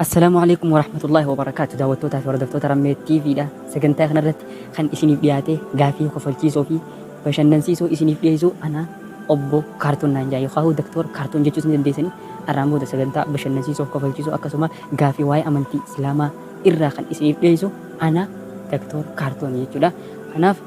Assalamualaikum warahmatullahi wabarakatuh. Daawwattoota fi hordoftoota Rammee TVdha. Sagantaa kanarratti kan isiniif dhiyaate gaafii kofalchiisoo fi bashannansiisoo isiniif dhiyeessu ana obbo Kaartuun naan jaa yookaan Doktor Kaartuun jechuus ni dandeessanii. Arraan booda sagantaa bashannansiisoo kofalchiisoo akkasuma gaafii waa'ee amantii Islaamaa irraa kan isiniif dhiyeessu ana Doktor Kaartuun jechuudha. Kanaaf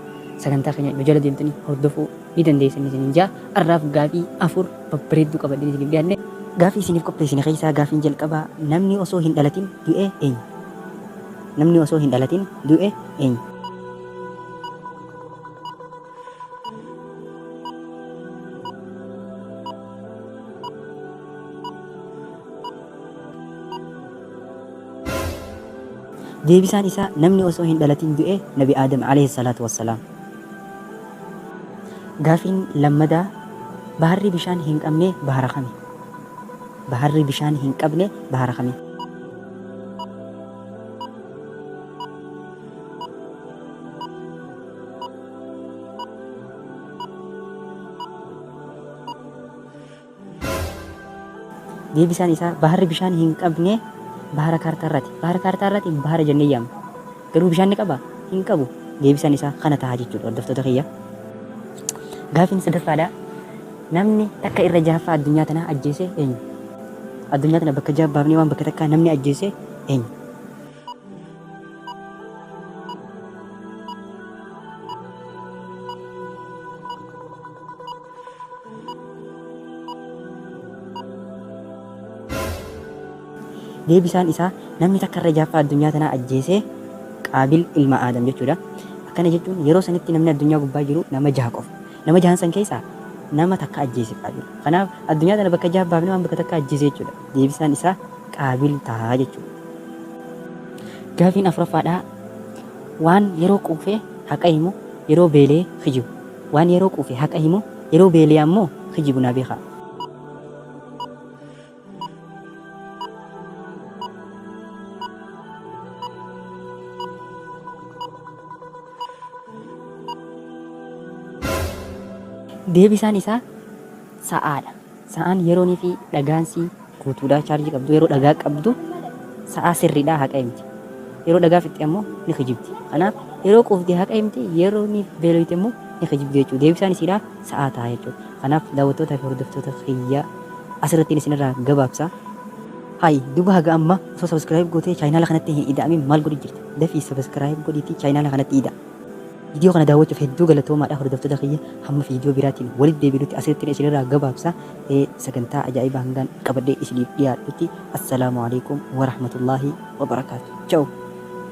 sagantaa keenya jala deemtanii hordofuu ni dandeessanii isiniin jaa. Arraaf gaafii afur babbareedduu qabadhanii isiniif dhiyaanne. Gaafii isiniif qopheessine keessaa gaafiin jalqabaa namni osoo hin dhalatin du'e eenyu? Namni osoo hin dhalatin du'e eenyu? Deebisaan isaa namni osoo hin dhalatin du'e Nabi Aadam alayhi salaatu wassalaam. Gaafiin lammadaa baharri bishaan hin qabne bahara kami? Baharri bishaan hin qabne bahara kami? Deebisaan isaa baharri bishaan hin qabne bahara kaartaarraati. Bahara kaartaarraati bahara jennee yaamna. Garuu bishaan ni qabaa? Hin qabu. Deebisaan isaa kana ta'a jechuudha hordoftoota kiyya. Gaafiin sadaffaadha. Namni takka irra jahaffaa addunyaa tanaa ajjeese eenyu? Addunyaa tana bakka jaha baafnee waan bakka takkaa namni ajjeese eenyu? Deebisaan isaa namni takka irra jahaffaa addunyaa tanaa ajjeese Qaabil ilma Aadam jechuudha. Akkana jechuun yeroo sanitti namni addunyaa gubbaa jiru nama jaha qofa. Nama jahan san keessaa nama takka ajjeese Qaabil. Kanaaf addunyaa tana bakka jaha baafnee waan bakka takka ajjeese jechuudha. Deebisaan isaa Qaabil ta'a jechuudha. Gaafiin afuraffaadhaa waan yeroo quufee haqa himu yeroo beelee hijibu. Waan yeroo quufee haqa himu yeroo beelee ammoo hijibu naa beekaa. Deebisaan isaa sa'aadha. Sa'aan yeroonii fi dhagaansi guutuudhaa chaarjii qabdu yeroo dhagaa qabdu sa'aa sirriidhaa haqa himti. Yeroo dhagaa fixxe ammoo ni hijibti. Kanaaf yeroo quuftee haqa himti yeroo ni beeloyte ammoo ni hijibdi jechuudha. Deebisaan isiidhaa sa'aa ta'a jechuudha. Kanaaf daawwattootaa fi hordoftoota kiyyaa asirratti isinirraa gabaabsa. Hayi duba haga amma osoo sabiskiraayib gootee chaayinaala kanatti hin ida'amin maal godhi jirta? Dafii sabiskiraayib godhiitii chaayinaala kanatti ida'a. Video kana daawwachuuf hedduu galatoomaadha hordoftoota kiyya. Hamma video biraatiin walitti deebinutti asirratti isinirraa gabaabsa. Sagantaa ajaa'ibaa hangaan qabadhee isiniif dhiyaadhutti. Assalaamu alaikum warahmatullaahi wabarakaatu. Ciao.